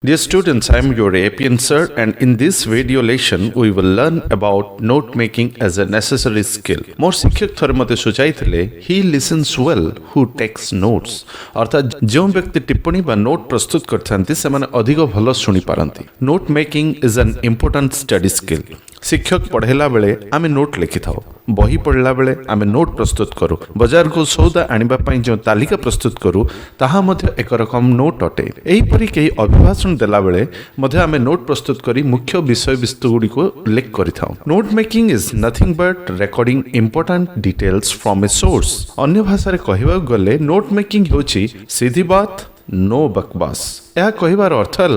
Dear students, I am your APNSIR and in this video lesson we will learn about note making as a necessary skill. मोर शिक्षक थरे मते सुझाइथिले he listens well who takes notes अर्थात जो व्यक्ति टिप्पणी बा note प्रस्तुत करथांती से माने अधिक भलो सुनी पारंती. Note making is an important study skill. शिक्षक पढ़ेला बेले आमे नोट लिखि थाओ, बही पढ़ला बेले आमे नोट प्रस्तुत करू, बाजार को सौदा आनिबा पई जो तालिका प्रस्तुत करू ताहा मध्य एक रकम नोट अटे. एही परि केही अभिभाषण देला बेले मध्य आमे नोट प्रस्तुत करी मुख्य विषय वस्तु गुडी को लिख करि थाओ. Note making is nothing but recording important details from a source. अन्य भाषा रे कहबा गले नोट मेकिंग होची सीधी बात नो बकवास. यह कहबार अर्थ है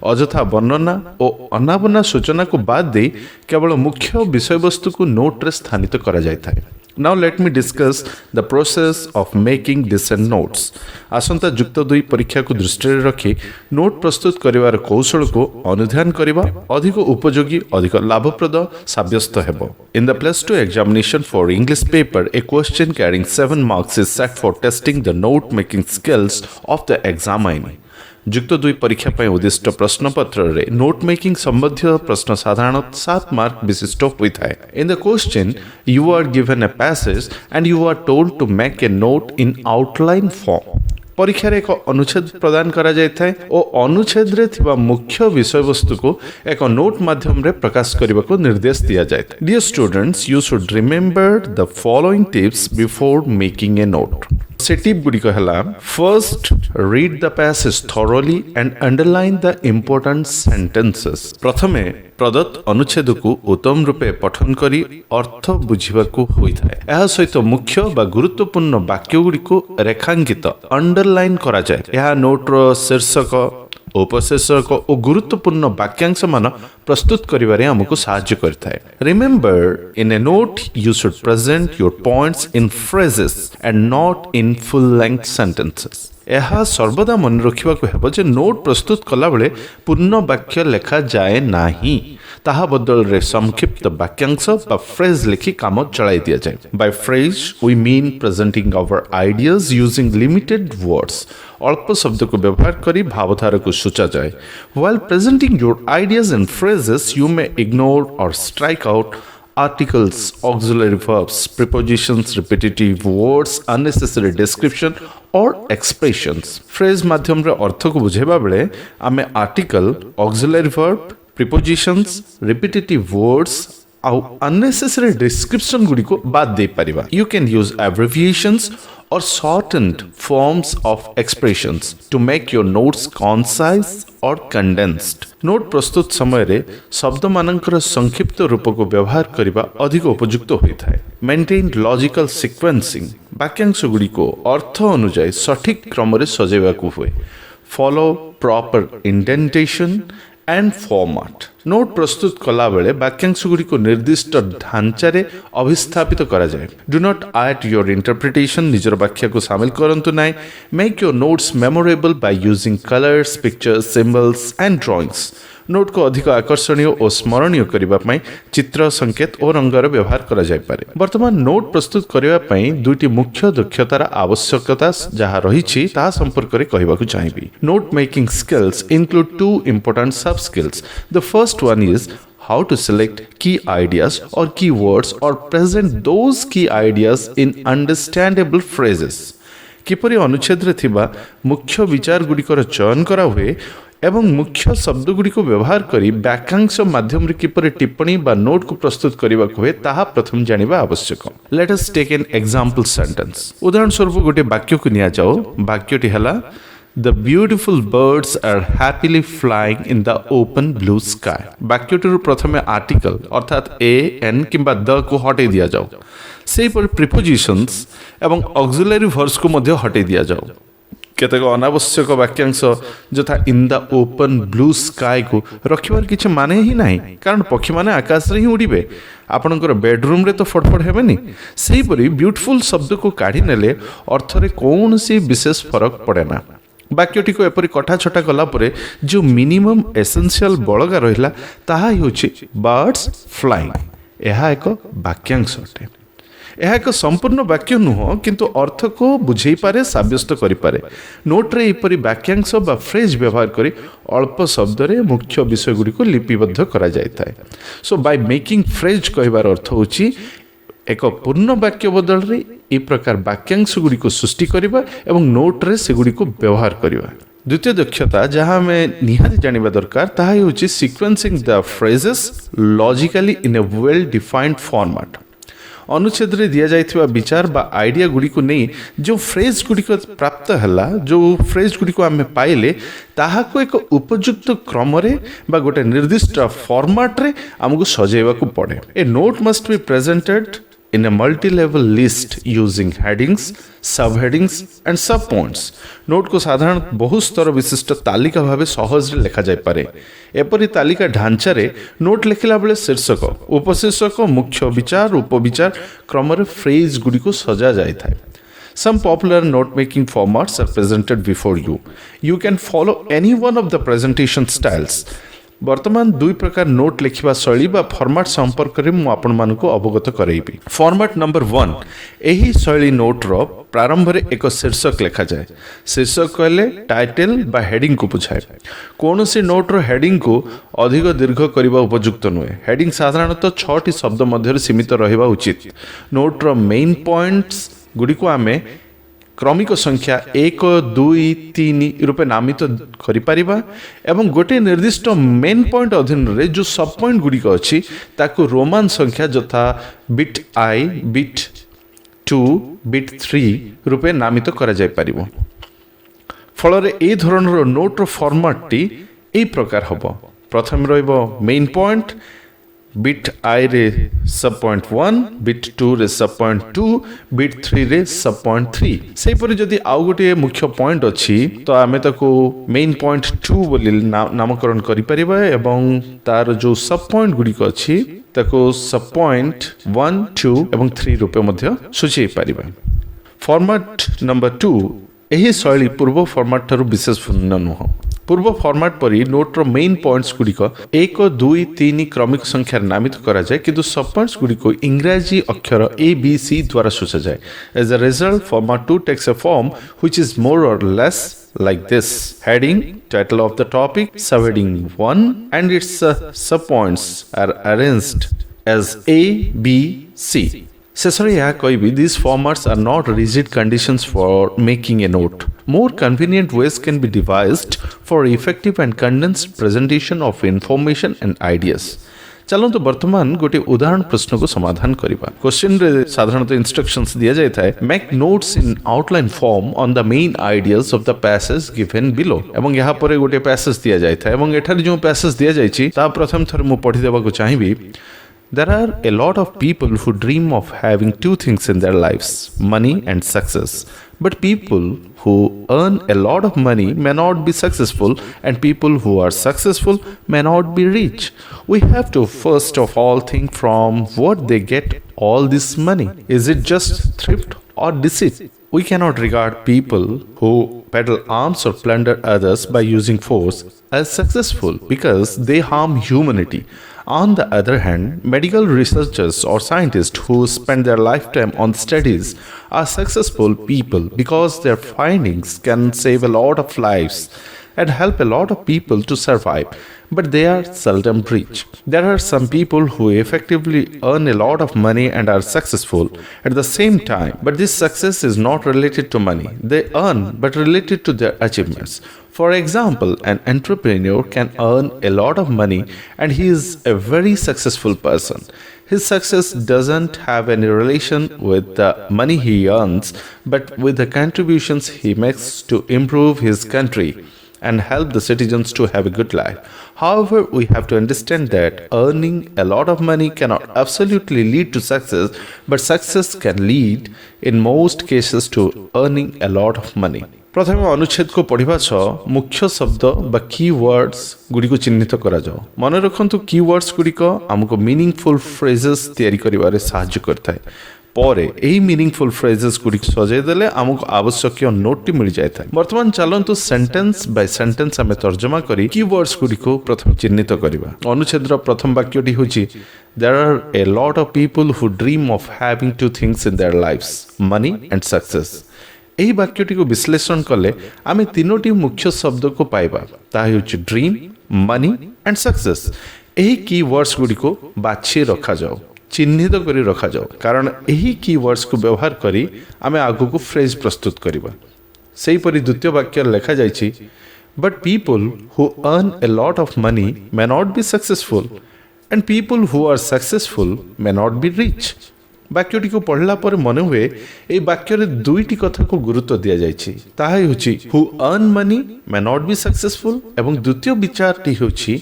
अजथा वर्णना और अनाबना सूचना को बाद दे केवल मुख्य विषय वस्तु को नोट रे स्थानित करा जायता है. Now let me discuss the process of making decent notes. आसंता जुक्त 2 परीक्षा को दृष्टि रखी नोट प्रस्तुत करिवार कौशल को अनुध्यान करिबा अधिक उपयोगी अधिक लाभप्रद साब्यस्त हेबो. In the plus 2 examination for English paper, a question carrying 7 marks is set for testing the note making skills of the examinee. जुक्त 2 परीक्षा पर उद्दिष्ट प्रश्न पत्र रे नोट मेकिंग संबंधित प्रश्न साधारणतः 7 मार्क विशिष्ट होता है. In the question you are given a passage and you are told to make a note in outline form. परीक्षा रे एक अनुच्छेद प्रदान करा जायता है और अनुच्छेद रे थिबा मुख्य विषय वस्तु को एक नोट माध्यम रे प्रकाश करबा को निर्देश दिया जायता है. Dear students, you should remember the following tips before making a note. से टिप गुडी कहला first read the passage thoroughly and underline the important sentences. प्रथमे प्रदत्त अनुच्छेद को उत्तम रूपे पठन करी अर्थ बुझिबा को होइथाय. एहा सहित मुख्य बा गुरुत्वपूर्ण वाक्य गुडी को रेखांकित अंडरलाइन करा जाय. एहा नोट रो शीर्षक उपशीर्षक और गुरुत्वपूर्ण वाक्यांश मान प्रस्तुत करिवारे हमको सहाय्य करता है. Remember in A note you should present your points in phrases and not in full length sentences. यह सर्वदा मन रखा हेब जे नोट प्रस्तुत कला बेले पूर्ण वाक्य लेखा जाए नाही, ताहा बदल रे संक्षिप्त वाक्यांश बा फ्रेज लिखि काम चलाई दिया जाए. By phrase we mean presenting our ideas using limited words. अल्प शब्द को व्यवहार करी भावधारा को सोचा जाए. While presenting your ideas in phrases you may ignore or strike out articles, auxiliary verbs, prepositions, repetitive words, unnecessary description or expressions. Phrase माध्यम रे अर्थ को बुझेबा बेले आमे article, auxiliary verb, prepositions, repetitive words और unnecessary description गुडी को बाद दे परिबा. You can use abbreviations or shortened forms of expressions to make your notes concise or condensed. Note प्रस्तुत समय रे शब्द मानकर संक्षिप्त रूप को व्यवहार करिबा अधिक उपयुक्त होता है. Maintain logical sequencing. वाक्यांश गुडी को अर्थ अनुसार सठिक क्रम रे सजेबा को हुए. Follow proper indentation and format. Note प्रस्तुत कला बेले वाक्यांश गुडी को निर्दिष्ट ढांचा रे अभिस्थापित करा जाए. Do not add your interpretation. निजर वाक्य को शामिल करंतु नाही. Make your notes memorable by using colours, pictures, symbols and drawings. Note को अधिक आकर्षणीय और स्मरणीय करबा पई चित्र, संकेत और रंगर व्यवहार करा जाय पारे. वर्तमान नोट प्रस्तुत करबा पई दुईटी मुख्य दक्षतार आवश्यकता जहा रहिछि ता संपर्क रे कहबा को चाहिबी. Note making skills include 2 important sub skills. The first one is how to select key ideas or keywords or present those key ideas in understandable phrases. किपरि अनुच्छेद रे थिबा मुख्य विचार गुडिकर चयन करा हुए एवं मुख्य शब्द गुडी को व्यवहार करी वाक्यांश माध्यम रे किपरि टिप्पणी बा नोट को प्रस्तुत करिबा को हुए ताहा प्रथम जानिबा आवश्यक. Let us take an example sentence. उदाहरण स्वरूप गोटे वाक्य को निया जाओ. वाक्यटी हला The beautiful birds are happily flying in the open blue sky. वाक्यटिर प्रथमे आर्टिकल अर्थात ए एन किंबा द को हटे दिया जाओ. सेही पर प्रीपोजिशंस एवं ऑक्सिलरी वर्ब्स को मध्य हटे दिया जाओ. केतक अनावश्यक वाक्यांश जथा in the open blue sky को रखिबार किछि माने ही नाही, कारण पक्षी माने आकाश रे ही उड़िबे. आपनकर बेडरूम रे तो फटफट हेबेनी. सेही परि ब्यूटीफुल शब्द को काढी नेले अर्थ रे कोनसी विशेष फरक पड़ेना. वाक्यटी को एपरी कटा छटा कला परे जो मिनिमम एसेंशियल बलगा रहिला ताहा हेउछि बर्ड्स फ्लाइंग. एहा एक वाक्यांश अटे. ଏହା ଏକ ସମ୍ପୂର୍ଣ୍ଣ ବାକ୍ୟ ନୁହଁ, କିନ୍ତୁ ଅର୍ଥକୁ ବୁଝେଇପାରେ, ସାବ୍ୟସ୍ତ କରିପାରେ। ନୋଟ୍ରେ ଏପରି ବାକ୍ୟାଂଶ ବା ଫ୍ରେଜ୍ ବ୍ୟବହାର କରି ଅଳ୍ପ ଶବ୍ଦରେ ମୁଖ୍ୟ ବିଷୟଗୁଡ଼ିକୁ ଲିପିବଦ୍ଧ କରାଯାଇଥାଏ। ସୋ ବାଇ ମେକିଂ ଫ୍ରେଜ୍ କହିବାର ଅର୍ଥ ହେଉଛି ଏକ ପୂର୍ଣ୍ଣ ବାକ୍ୟ ବଦଳରେ ଏହି ପ୍ରକାର ବାକ୍ୟାଂଶ ଗୁଡ଼ିକୁ ସୃଷ୍ଟି କରିବା ଏବଂ ନୋଟ୍ରେ ସେଗୁଡ଼ିକୁ ବ୍ୟବହାର କରିବା। ଦ୍ୱିତୀୟ ଦକ୍ଷତା ଯାହା ଆମେ ନିହାତି ଜାଣିବା ଦରକାର ତାହା ହେଉଛି sequencing the phrases logically in a well defined format. ଅନୁଚ୍ଛେଦରେ ଦିଆଯାଇଥିବା ବିଚାର ବା ଆଇଡ଼ିଆ ଗୁଡ଼ିକୁ ନେଇ ଯେଉଁ ଫ୍ରେଜ୍ ଗୁଡ଼ିକ ପ୍ରାପ୍ତ ହେଲା, ଯେଉଁ ଫ୍ରେଜ୍ ଗୁଡ଼ିକୁ ଆମେ ପାଇଲେ, ତାହାକୁ ଏକ ଉପଯୁକ୍ତ କ୍ରମରେ ବା ଗୋଟେ ନିର୍ଦ୍ଦିଷ୍ଟ ଫର୍ମାଟ୍ରେ ଆମକୁ ସଜାଇବାକୁ ପଡ଼େ। A note must be presented in a multi-level list using headings, subheadings and subpoints. Note को साधारण बहु स्तर विशिष्ट तालिका भाव सहज लेखा जाय पारे। एपरी तालिका ढांचारे नोट लिखिला बेले शीर्षक, उपशीर्षक, मुख्य विचार, उपविचार क्रम रे फ्रेज गुडी को सजा जाय थाए। Some popular note-making formats are presented before you. You can follow any one of the presentation styles. वर्तमान दुई प्रकार नोट लिखिबा शैली बा फॉर्मेट संपर्क रे मु आपण मानको अवगत करैबी। फॉर्मेट नंबर 1, एही शैली नोट रो प्रारंभ रे एक शीर्षक लिखा जाए। शीर्षक कहले टाइटल बा हेडिंग को बुझाए। कोनोसी नोट रो हेडिंग को अधिक दीर्घ करबा उपयुक्त नुहे। हेडिंग साधारणतः 6 टी शब्द मध्य सीमित रहिबा उचित। नोट रो मेन पॉइंट्स गुडी को आमे क्रमिक संख्या 1, 2, 3 रूपे नामित करिपारिबा एवं गोटे निर्दिष्ट मेन पॉइंट अधीन रे जो सब पॉइंट गुड़िक अच्छी ताकू रोमान संख्या यथा बिट आई, बिट 2, बिट 3 रूपे नामित करा जाय परिबो। फलरे ए धरणर नोट फॉर्मेट टी ए प्रकार हबो। प्रथम रहइबो मेन पॉइंट, बिट आई रे सब पॉइंट 1, बिट 2 रे सब पॉइंट 2, बिट 3 रे सब पॉइंट 3। से परि जदि आउ गोटे मुख्य पॉइंट अछि तो आमे ताको मेन पॉइंट 2 बोली नामकरण करि परिबा एवं तार जो सब पॉइंट गुडी को अछि ताको सब पॉइंट 1, 2 एवं 3 रूपे मध्य सूची परिबा। फॉर्मेट नंबर 2, एही शैली पूर्व फॉर्मेट थारु विशेष भिन्न नुह। पूर्व फॉर्मेट परी नोट रो मेन पॉइंट्स गुड़िक 1, 2, 3 क्रमिक संख्यार नामित करा जाए, किंतु सब पॉइंट्स गुड़िक इंग्राजी अक्षर ABC द्वारा सूचा जाए। As a result format 2 takes a form which is more or less like this: heading, title of the topic, subheading 1 and its subpoints are arranged as A, B, C. शेषରେ ଏହା କହିବି, these formats are not rigid conditions for making a note. More convenient ways can be devised for effective and condensed presentation of information and ideas. चलନ୍ତୁ ବର୍ତ୍ତମାନ गोटे उदाहरण प्रश्न को समाधान करिबा। Question रे साधारणतः इंस्ट्रक्शंस दिया जाय थाए। Make notes in outline form on the main ideas of the passage given below. एवं यहाँ पर गोटे पैसेज दिया जाय थाए एवं एठार जो पैसेज दिया जायछि ता प्रथम थर मु पढि देबा को चाहिबी। There are a lot of people who dream of having two things in their lives: money and success. But people who earn a lot of money may not be successful, and people who are successful may not be rich. We have to first of all think from what they get all this money. Is it just thrift or deceit? We cannot regard people who peddle arms or plunder others by using force as successful because they harm humanity. On the other hand, medical researchers or scientists who spend their lifetime on studies are successful people because their findings can save a lot of lives and help a lot of people to survive, but they are seldom rich. There are some people who effectively earn a lot of money and are successful at the same time, but this success is not related to money they earn but related to their achievements. For example, an entrepreneur can earn a lot of money and he is a very successful person. His success doesn't have any relation with the money he earns, but with the contributions he makes to improve his country and help the citizens to have a good life. However, we have to understand that earning a lot of money cannot absolutely lead to success, but success can lead in most cases to earning a lot of money. प्रथम अनुच्छेद को पढ़ा सह मुख्य शब्द बा keywords Gudi को चिन्हित करा जाओ। मन रखंतु कीवर्ड्स गुड़ी को हमको मीनिंगफुल फ्रेजेस तैयारी करिवारे सहायता करता है। ପରେ ଏହି ମିନିଂଫୁଲ ଫ୍ରେଜେସ୍ ଗୁଡ଼ିକ ସଜାଇ ଦେଲେ ଆମକୁ ଆବଶ୍ୟକୀୟ ନୋଟଟି ମିଳିଯାଇଥାଏ। ବର୍ତ୍ତମାନ ଚାଲନ୍ତୁ ସେଣ୍ଟେନ୍ସ ବାଇ ସେଣ୍ଟେନ୍ସ ଆମେ ତର୍ଜମା କରି କିୱାର୍ଡସ୍ ଗୁଡ଼ିକୁ ପ୍ରଥମେ ଚିହ୍ନିତ କରିବା। ଅନୁଚ୍ଛେଦର ପ୍ରଥମ ବାକ୍ୟଟି ହେଉଛି There are a lot of people who dream of having two things in their lives, money and success. ଏହି ବାକ୍ୟଟିକୁ ବିଶ୍ଳେଷଣ କଲେ ଆମେ ତିନୋଟି ମୁଖ୍ୟ ଶବ୍ଦକୁ ପାଇବା। ତାହା ହେଉଛି ଡ୍ରିମ୍, ମନି ଆଣ୍ଡ ସକ୍ସେସ୍। ଏହି କିୱାର୍ଡସ୍ ଗୁଡ଼ିକୁ ବାଛି ରଖାଯାଉ, ଚିହ୍ନିତ କରି ରଖାଯାଉ, କାରଣ ଏହି କିୱାର୍ଡସ୍କୁ ବ୍ୟବହାର କରି ଆମେ ଆଗକୁ ଫ୍ରେଜ୍ ପ୍ରସ୍ତୁତ କରିବା। ସେହିପରି ଦ୍ୱିତୀୟ ବାକ୍ୟରେ ଲେଖାଯାଇଛି But people who earn a lot of money may not be successful and people who are successful may not be rich. ବାକ୍ୟଟିକୁ ପଢ଼ିଲା ପରେ ମନେ ହୁଏ ଏହି ବାକ୍ୟରେ ଦୁଇଟି କଥାକୁ ଗୁରୁତ୍ୱ ଦିଆଯାଇଛି। ତାହା ହେଉଛି who earn money may not be successful ଏବଂ ଦ୍ୱିତୀୟ ବିଚାରଟି ହେଉଛି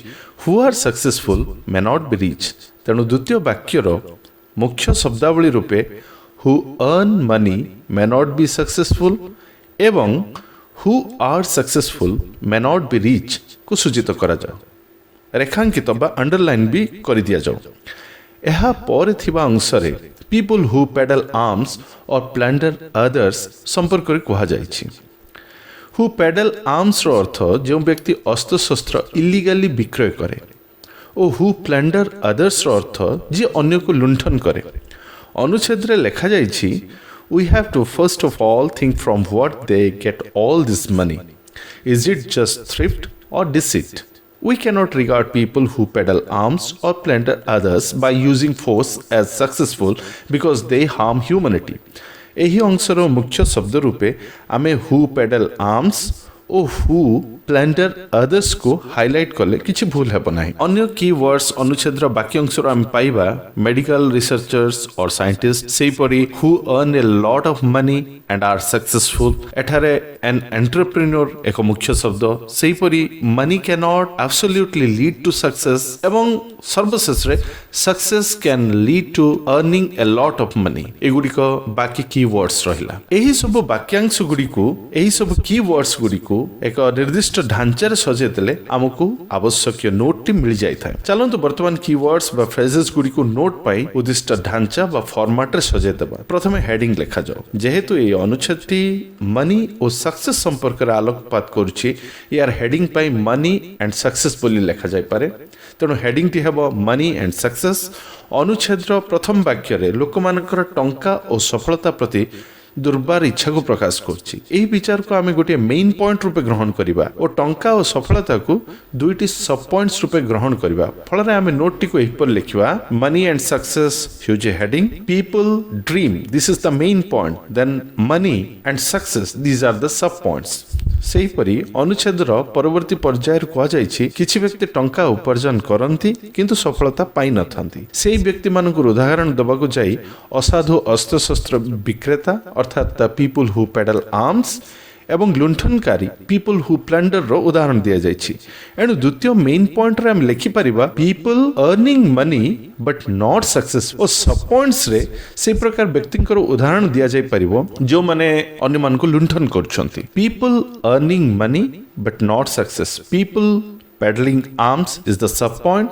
who are successful may not be rich। ତେଣୁ ଦ୍ୱିତୀୟ ବାକ୍ୟର ମୁଖ୍ୟ ଶବ୍ଦାବଳୀ ରୂପେ who earn money may not be successful ଏବଂ who are successful may not be rich କୁ ସୂଚିତ କରାଯାଉ, ରେଖାଙ୍କିତ ବା ଅଣ୍ଡରଲାଇନ୍ ବି କରିଦିଆଯାଉ। ଏହା ପରେ ଥିବା ଅଂଶରେ people who peddle arms or plunder others ସମ୍ପର୍କରେ କୁହାଯାଇଛି। who peddle arms ର ଅର୍ଥ ଯେଉଁ ବ୍ୟକ୍ତି ଅସ୍ତ୍ରଶସ୍ତ୍ର ଇଲିଗାଲି ବିକ୍ରୟ କରେ ଓ who plunder others ର ଅର୍ଥ ଯିଏ ଅନ୍ୟକୁ ଲୁଣ୍ଠନ କରେ। ଅନୁଚ୍ଛେଦରେ ଲେଖାଯାଇଛି We have to first of all think from what they get all this money. Is it just thrift or deceit? We cannot regard people who peddle arms or plunder others by using force as successful because they harm humanity. ଏହି ଅଂଶର ମୁଖ୍ୟ ଶବ୍ଦ ରୂପେ ଆମେ who peddle arms O who plunder others କୁ highlight କଲେ କିଛି ଭୁଲ ହେବ ନାହିଁ। ଅନ୍ୟ କିୱାର୍ଡସ୍ ଅନୁଚ୍ଛେଦର ବାକି ଅଂଶରୁ ଆମେ ପାଇବା ମେଡିକାଲ ରିସର୍ଚର୍ସ ଅର୍ ସାଇଣ୍ଟିଷ୍ଟ, ସେହିପରି who earn a lot of money and are successful। ଏଠାରେ an entrepreneur ଏକ ମୁଖ୍ୟ ଶବ୍ଦ, ସେହିପରି money cannot absolutely lead to success ଏବଂ ସର୍ବଶେଷରେ success can lead to earning a lot of money। ଏଗୁଡ଼ିକ ବାକି କିୱାର୍ଡସ୍ ରହିଲା। ଏହି ସବୁ ବାକ୍ୟାଂଶ ଗୁଡ଼ିକୁ, ଏହି ସବୁ କିୱାର୍ଡସ୍ ଗୁଡ଼ିକୁ ଏକ ନିର୍ଦ୍ଦିଷ୍ଟ ଢାଞ୍ଚାରେ ସଜାଇ ଦେଲେ ଆମକୁ ଆବଶ୍ୟକୀୟ ନୋଟଟି ମିଳିଯାଇଥାଏ। ଚାଲନ୍ତୁ ବର୍ତ୍ତମାନ କିୱାର୍ଡସ୍ ବା ଫ୍ରେଜେସ୍ ଗୁଡ଼ିକୁ ନୋଟ୍ ପାଇ ଉଦ୍ଦିଷ୍ଟ ଢାଞ୍ଚା ବା ଫର୍ମାଟରେ ସଜାଇ ଦେବା। ପ୍ରଥମେ ହେଡିଂ ଲେଖାଯାଉ। ଯେହେତୁ ଏହି ଅନୁଚ୍ଛେଦଟି ମନି ଓ ସକ୍ସେସ୍ ସମ୍ପର୍କରେ ଆଲୋକପାତ କରୁଛି, ଏହାର ହେଡିଂ ପାଇଁ ମନି ଆଣ୍ଡ ସକ୍ସେସ୍ ବୋଲି ଲେଖାଯାଇପାରେ। ତେଣୁ ହେଡିଂଟି ହେବ ମନି ଆଣ୍ଡ ସକ୍ସେସ୍। ଅନୁଚ୍ଛେଦର ପ୍ରଥମ ବାକ୍ୟରେ ଲୋକମାନଙ୍କର ଟଙ୍କା ଓ ସଫଳତା ପ୍ରତି ଦୁର୍ବାର ଇଚ୍ଛାକୁ ପ୍ରକାଶ କରୁଛି। ଏହି ବିଚାରକୁ ଆମେ ଗୋଟିଏ ମେଇନ୍ ପଏଣ୍ଟ ରୂପେ ଗ୍ରହଣ କରିବା ଓ ଟଙ୍କା ଓ ସଫଳତାକୁ ଦୁଇଟି ସବ୍ ପଏଣ୍ଟସ୍ ରୂପେ ଗ୍ରହଣ କରିବା। ଫଳରେ ଆମେ ନୋଟଟିକୁ ଏହିପରି ଲେଖିବା ମନି ଆଣ୍ଡ ସକ୍ସେସ୍ ହେଉଛି heading, people dream this is the main point, then money and success these are the sub points. ସେହିପରି ଅନୁଚ୍ଛେଦର ପରବର୍ତ୍ତୀ ପର୍ଯ୍ୟାୟରେ କୁହାଯାଇଛି କିଛି ବ୍ୟକ୍ତି ଟଙ୍କା ଉପାର୍ଜନ କରନ୍ତି କିନ୍ତୁ ସଫଳତା ପାଇନଥାନ୍ତି। ସେହି ବ୍ୟକ୍ତିମାନଙ୍କର ଉଦାହରଣ ଦେବାକୁ ଯାଇ ଅସାଧୁ ଅସ୍ତ୍ରଶସ୍ତ୍ର ବିକ୍ରେତା ଅର୍ଥାତ୍ ଦ ପିପୁଲ୍ ହୁ ପେଡଲ ଆର୍ମସ୍ ଏବଂ ଲୁଣ୍ଠନକାରୀ ପିପୁଲ୍ ହୁ ପ୍ଲଣ୍ଡରର ଉଦାହରଣ ଦିଆଯାଇଛି। ଏଣୁ ଦ୍ୱିତୀୟ ମେଇନ୍ ପଏଣ୍ଟରେ ଆମେ ଲେଖିପାରିବା people earning money but not success ଓ ସବ୍ ପଏଣ୍ଟସରେ ସେହି ପ୍ରକାର ବ୍ୟକ୍ତିଙ୍କର ଉଦାହରଣ ଦିଆଯାଇପାରିବ ଯେଉଁମାନେ ଅନ୍ୟମାନଙ୍କୁ ଲୁଣ୍ଠନ କରୁଛନ୍ତି। People earning money but not success, people peddling arms is the sub point,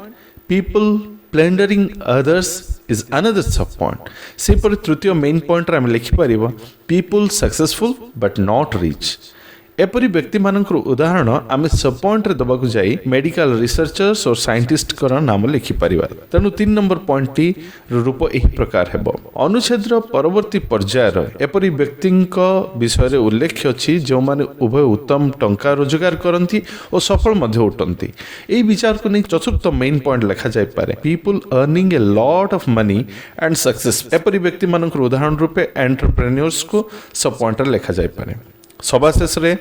people plundering others is another sub point। ସେହିପରି ତୃତୀୟ ମେନ୍ ପଏଣ୍ଟରେ ଆମେ ଲେଖିପାରିବା people successful but not rich। ଏପରି ବ୍ୟକ୍ତିମାନଙ୍କର ଉଦାହରଣ ଆମେ ସବ୍ ପଏଣ୍ଟରେ ଦେବାକୁ ଯାଇ ମେଡିକାଲ ରିସର୍ଚର୍ସ ଓ ସାଇଣ୍ଟିଷ୍ଟଙ୍କର ନାମ ଲେଖିପାରିବା। ତେଣୁ 3 ନମ୍ବର ପଏଣ୍ଟଟି ରୂପ ଏହି ପ୍ରକାର ହେବ। ଅନୁଚ୍ଛେଦର ପରବର୍ତ୍ତୀ ପର୍ଯ୍ୟାୟର ଏପରି ବ୍ୟକ୍ତିଙ୍କ ବିଷୟରେ ଉଲ୍ଲେଖ ଅଛି ଯେଉଁମାନେ ଉଭୟ ଉତ୍ତମ ଟଙ୍କା ରୋଜଗାର କରନ୍ତି ଓ ସଫଳ ମଧ୍ୟ ଉଠନ୍ତି। ଏହି ବିଚାରକୁ ନେଇ ଚତୁର୍ଥ ମେନ୍ ପଏଣ୍ଟ ଲେଖାଯାଇପାରେ people earning a lot of money and success. ଏପରି ବ୍ୟକ୍ତିମାନଙ୍କର ଉଦାହରଣ ରୂପେ ଏଣ୍ଟରପ୍ରେନ୍ୟର୍ସକୁ ସବ୍ ପଏଣ୍ଟରେ ଲେଖାଯାଇପାରେ। ସବାଶେଷରେ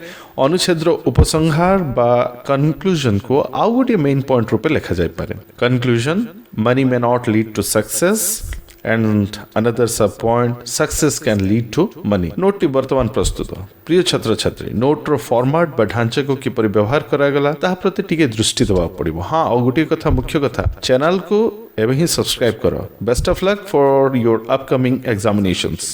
ଅନୁଚ୍ଛେଦର ଉପସଂହାର ବା କନକ୍ଲୁଜନକୁ ଆଉ ଗୋଟିଏ ମେନ୍ ପଏଣ୍ଟ ରୂପେ ଲେଖାଯାଇପାରେ। Conclusion money may not lead to success and another sub point success can lead to money। ନୋଟଟି ବର୍ତ୍ତମାନ ପ୍ରସ୍ତୁତ। ପ୍ରିୟ ଛାତ୍ରଛାତ୍ରୀ, ନୋଟର ଫର୍ମାଟ ବା ଢାଞ୍ଚାକୁ କିପରି ବ୍ୟବହାର କରାଗଲା ତାହା ପ୍ରତି ଟିକେ ଦୃଷ୍ଟି ଦେବାକୁ ପଡ଼ିବ। ହଁ, ଆଉ ଗୋଟିଏ କଥା, ମୁଖ୍ୟ କଥା, ଚ୍ୟାନେଲକୁ ଏବେ ହିଁ ସବସ୍କ୍ରାଇବ କର। Best of luck for your upcoming ଏକ୍ସାମିନେସନ୍ସ।